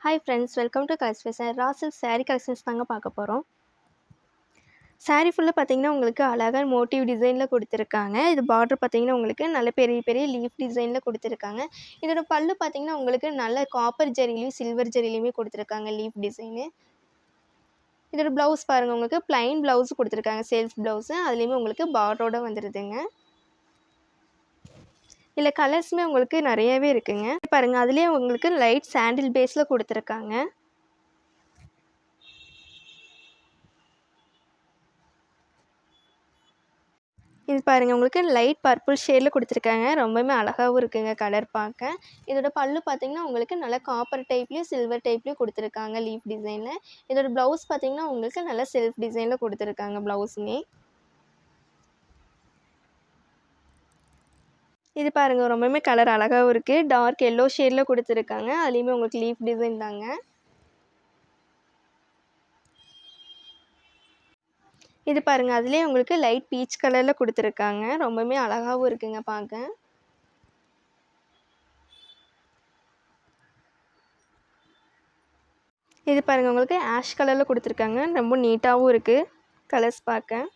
Hi friends, welcome to Colors Fashion. ராசில் sari collections தாங்க பார்க்க போகிறோம். சாரீ ஃபுல்லாக பார்த்தீங்கன்னா உங்களுக்கு அழகாக மோட்டிவ் டிசைனில் கொடுத்துருக்காங்க. இது பார்டர் பார்த்தீங்கன்னா உங்களுக்கு நல்ல பெரிய பெரிய லீஃப் டிசைனில் கொடுத்துருக்காங்க. இதோட பல்லு பார்த்தீங்கன்னா உங்களுக்கு நல்ல காப்பர் ஜரிலையும் சில்வர் ஜரிலையுமே கொடுத்துருக்காங்க லீஃப் டிசைனு. இதோட ப்ளவுஸ் பாருங்கள், உங்களுக்கு ப்ளைன் ப்ளவுஸ் கொடுத்துருக்காங்க, செல்ஃப் ப்ளவுஸு. அதுலேயுமே உங்களுக்கு பார்டரோட வந்துடுதுங்க. இதில் கலர்ஸுமே உங்களுக்கு நிறையவே இருக்குங்க. பாருங்கள், அதுலேயே உங்களுக்கு லைட் சாண்டில் பேஸில் கொடுத்துருக்காங்க. இது பாருங்கள், உங்களுக்கு லைட் பர்பிள் ஷேடில் கொடுத்துருக்காங்க. ரொம்பவுமே அழகாகவும் இருக்குங்க கலர் பார்க்க. இதோட பல்லு பார்த்தீங்கன்னா உங்களுக்கு நல்லா காப்பர் டைப்லேயும் சில்வர் டைப்லேயும் கொடுத்துருக்காங்க லீஃப் டிசைனில். இதோட ப்ளவுஸ் பார்த்தீங்கன்னா உங்களுக்கு நல்லா செல்ஃப் டிசைனில் கொடுத்துருக்காங்க ப்ளவுஸுமே. இது பாருங்கள், ரொம்பவுமே கலர் அழகாகவும் இருக்குது. டார்க் எல்லோ ஷேடில் கொடுத்துருக்காங்க. அதுலேயுமே உங்களுக்கு லீஃப் டிசைன் தாங்க. இது பாருங்கள், அதுலேயே உங்களுக்கு லைட் பீச் கலரில் கொடுத்துருக்காங்க. ரொம்பவுமே அழகாகவும் இருக்குங்க பார்க்க. இது பாருங்கள், உங்களுக்கு ஆஷ் கலரில் கொடுத்துருக்காங்க. ரொம்ப நீட்டாகவும் இருக்குது கலர்ஸ் பார்க்க.